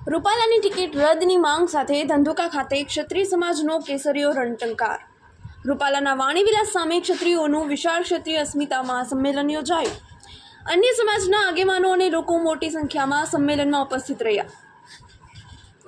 રૂપાલાની ticket રદની માંગ સાથે ધંધુકા ખાતે ક્ષત્રિય સમાજનો કેસરીયો રણટંકાર. રૂપાલાના વાણીવિલાસ સામે ક્ષત્રિયોનું વિશાળ ક્ષત્રિય અસ્મિતા મહાસંમેલન યોજાયું. અન્ય સમાજના આગેવાનો અને લોકો મોટી સંખ્યામાં સંમેલનમાં ઉપસ્થિત રહ્યા.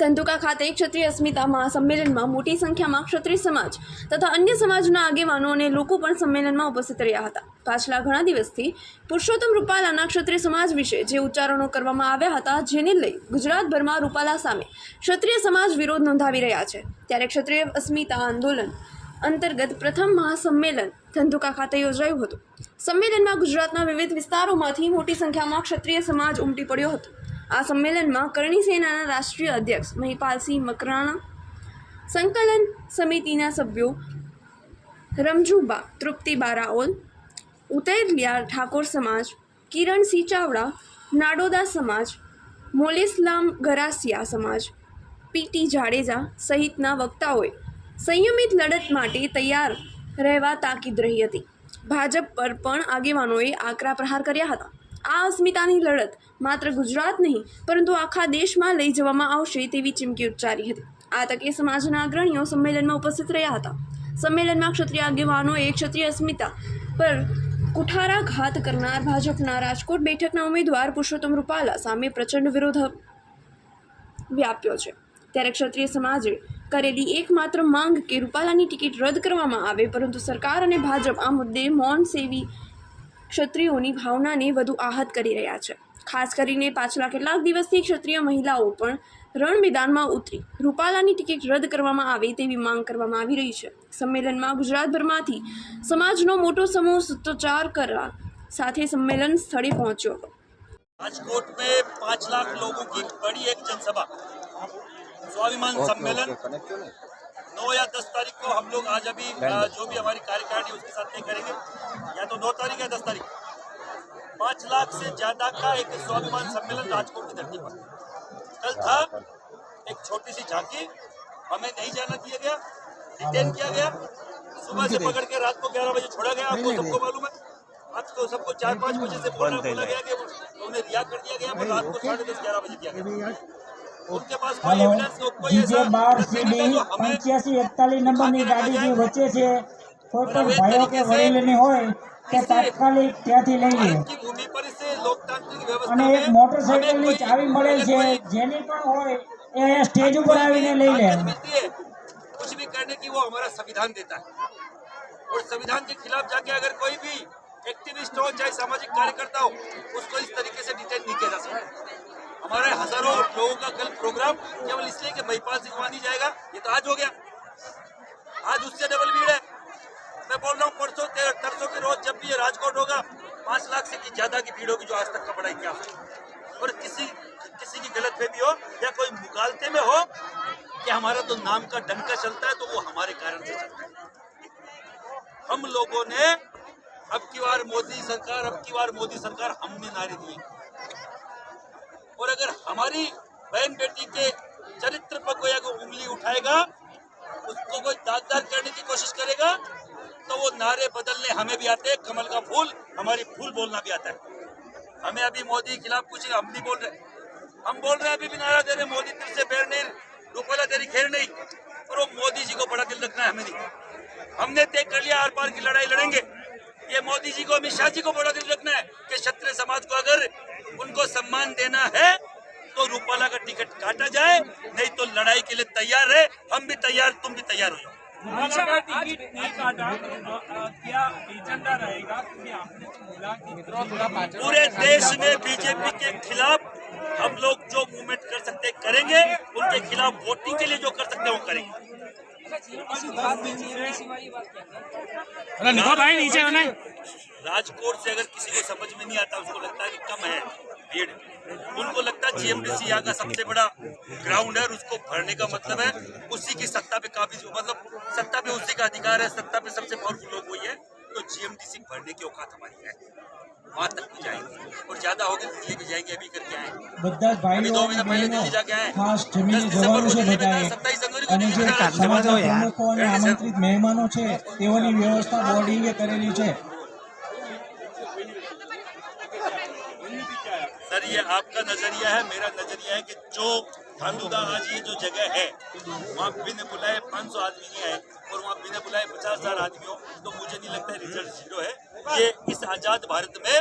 ધંધુકા ખાતે ક્ષત્રિય અસ્મિતા મહાસંમેલનમાં મોટી સંખ્યામાં ક્ષત્રિય સમાજ તથા અન્ય સમાજના આગેવાનો અને લોકો પણ સંમેલનમાં ઉપસ્થિત રહ્યા હતા. પાછલા ઘણા દિવસથી પુરુષોત્તમ રૂપાલાના ક્ષત્રિય સમાજ વિશે જે ઉચ્ચારણો કરવામાં આવ્યા હતા, જેને લઈ ગુજરાતભરમાં રૂપાલા સામે ક્ષત્રિય સમાજ વિરોધ નોંધાવી રહ્યા છે. ત્યારે ક્ષત્રિય અસ્મિતા આંદોલન અંતર્ગત પ્રથમ મહાસંમેલન ધંધુકા ખાતે યોજાયું હતું. સંમેલનમાં ગુજરાતના વિવિધ વિસ્તારોમાંથી મોટી સંખ્યામાં ક્ષત્રિય સમાજ ઉમટી પડ્યો હતો. આ સંમેલનમાં કરણી સેનાના રાષ્ટ્રીય અધ્યક્ષ મહિપાલસિંહ મકરાણા, સંકલન સમિતિના સભ્યો રમજુબા તૃપ્તિબા રાઓલ, ઉતેરલિયા ઠાકોર સમાજ, કિરણસિંહ ચાવડા, નાડોદા સમાજ, મોલેસ્લામ ગરાસિયા સમાજ, પીટી જાડેજા સહિતના વક્તાઓએ સંયમિત લડત માટે તૈયાર રહેવા તાકીદ રહી હતી. ભાજપ પર પણ આગેવાનોએ આકરા પ્રહાર કર્યા હતા. આ અસ્મિતાની લડત માત્ર ગુજરાત નહીં પરંતુ આખા દેશમાં લઈ જવામાં આવશે તેવી ચીમકી ઉચ્ચારી હતી. આ તકે સમાજના અગ્રણીઓ સંમેલનમાં ઉપસ્થિત રહ્યા હતા. સંમેલનમાં ક્ષત્રિય આગેવાનોએ ક્ષત્રિય અસ્મિતા પર કુઠારાઘાત કરનાર ભાજપના રાજકોટ બેઠકના ઉમેદવાર પુરુષોત્તમ રૂપાલા સામે પ્રચંડ વિરોધ વ્યાપ્યો છે. ત્યારે ક્ષત્રિય સમાજે કરેલી એકમાત્ર માંગ કે રૂપાલાની ટિકિટ રદ કરવામાં આવે, પરંતુ સરકાર અને ભાજપ આ મુદ્દે મૌન સેવી ક્ષત્રિયોની ભાવનાને વધુ આહત કરી રહ્યા છે. ખાસ કરીને પાછલા કેટલાક દિવસથી ક્ષત્રિય મહિલાઓ પણ રણ મેદાનમાં ઉતરી રૂપાલાની ટિકિટ રદ કરવામાં આવે તેવી માંગ કરવામાં આવી રહી છે. સંમેલનમાં ગુજરાતભરમાંથી સમાજનો મોટો સમૂહ સૂત્રોચ્ચાર કરવા સાથે સંમેલન સ્થળે પહોંચ્યો હતો. राजकोट में 5 लाख लोगों की बड़ी एक जनसभा स्वाभिमान सम्मेलन 9 या 10 तारीख को हम लोग आज अभी जो भी हमारी कार्यकारिणी उसके साथ तय करेंगे, या तो 9 तारीख या 10 तारीख 5 लाख से ज्यादा का एक स्वाभिमान सम्मेलन राजकोट की धरती पर कल था. एक छोटी सी झांकी, हमें नहीं जाना दिया गया, डिटेन किया गया, सुबह से पकड़ के रात को 11 बजे छोड़ा गया. आपको सबको मालूम है, आपको सबको 4-5 बजे से बोला गया कि उन्हें रिहा कर दिया गया, पर रात को 10:30-11 बजे किया गया. उनके पास कोई एविडेंस कोई ऐसा 85-41 નંબરની ગાડીની વચ્ચે છે. કોઈ પણ ભાઈઓ કે વડીલોની હોય તે તાત્કાલિક ત્યાંથી લઈ લે. भूमि पर इसे लोकतांत्रिक व्यवस्था અને એક મોટરસાઇકલની ચાવી મળેલ છે, જેની પણ હોય એ સ્ટેજ ઉપર આવીને લઈ લે. कुछ भी करने की वो हमारा संविधान देता है, और संविधान के खिलाफ जाके अगर कोई भी एक्टिविस्ट हो, चाहे सामाजिक कार्यकर्ता हो, उसको इस तरीके से डिटेन नहीं किया जा सकता. हमारे हजारों लोगों का कल प्रोग्राम केवल इसलिए कि महिपाल सिंह नहीं जाएगा, ये तो आज हो गया, आज उससे डबल भीड़ है. मैं बोल रहा हूँ परसों तरसों के रोज जब भी ये राजकोट होगा 5 लाख से की ज्यादा की भीड़ होगी, जो आज तक का बड़ा इतिहास है. और किसी की गलतफहमी हो या कोई मुगालते में हो कि हमारा तो नाम का डंका चलता है, तो वो हमारे कारण से चलता है. हम लोगों ने अब की बार मोदी सरकार हमने नारे दिए, और अगर हमारी बहन बेटी के चरित्र पर कोई अगर उंगली उठाएगा, उसको कोई दागदार करने की कोशिश करेगा, तो वो नारे बदलने हमें भी आते हैं. कमल का फूल हमारी फूल बोलना भी आता है. हमें अभी मोदी के खिलाफ कुछ हम नहीं बोल रहे, हम बोल रहे हैं अभी भी नारा दे रहे, मोदी दिल से बैर नहीं, रूपाला तेरी खेर नहीं. और वो मोदी जी को बड़ा दिल रखना है, हमें नहीं. हमने तय कर लिया आर पार की लड़ाई लड़ेंगे. ये मोदी जी को, अमित शाह जी को बड़ा दिल रखना है कि क्षत्रिय समाज को अगर उनको सम्मान देना है तो रूपाला का टिकट काटा जाए, नहीं तो लड़ाई के लिए तैयार है. हम भी तैयार, तुम भी तैयार हो जाओ. टिकट नहीं काटा, क्या एजेंडा रहेगा? क्योंकि आपने तो बोला कि पूरे देश में बीजेपी के खिलाफ हम लोग जो मूवमेंट कर सकते करेंगे, उनके खिलाफ वोटिंग के लिए जो कर सकते वो करेंगे. राजकोट से अगर किसी को समझ में नहीं आता, उसको लगता है कि कम है भीड़, उनको लगता है जीएमडीसी यहाँ का सबसे बड़ा ग्राउंड है, और उसको भरने का मतलब है उसी की सत्ता पे काफी, मतलब सत्ता पे उसी का अधिकार है, सत्ता पे सबसे पावरफुल लोग वही है. तो जीएमडीसी भरने की औकात हमारी है, वहां तक भी जाएंगे, और ज्यादा होगी दिल्ली भी जाएंगे. अभी करके आए, બધા ભાઈઓ 2 મહિના पहले दिल्ली जाके आए. ખાસ જમીન જવાનું છે બધાએ. 27 जनवरी को અને दिल्ली જે में जाना है. સમાજના પ્રમુખો અને આમંત્રિત મહેમાનો છે તેઓની વ્યવસ્થા બોર્ડિંગે કરેલી છે. सर, ये आपका नजरिया है, मेरा नजरिया है कि जो धांधुदा आज ये जो जगह है वहाँ बिना बुलाए 500 आदमी नहीं आए और वहाँ बिना बुलाए 50,000 आदमी हो, तो मुझे नहीं लगता है रिजल्ट 0 है। ये इस आजाद भारत में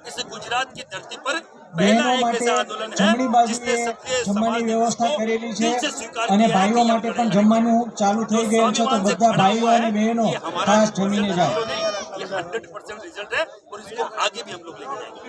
इस गुजरात की धरती पर पहला બહેનો एक માટે ऐसा आंदोलन જમણી है બાજુએ जिसने क्षत्रिय જમવાની समाज ने વ્યવસ્થા उसको કરેલી છે दिल से स्वीकार અને किया है ભાઈઓ कि માટે हम પણ लड़ेंगे। જમવાનું ચાલુ થઈ जो ગયું છે, તો स्वाभिमान से બધા खड़ा ભાઈઓ हुआ અને है, બહેનો ये हमारा ખાસ જમીને જાય। 0 नहीं, ये 100% रिजल्ट है और इसको आगे भी हम लोग लेके जाएंगे।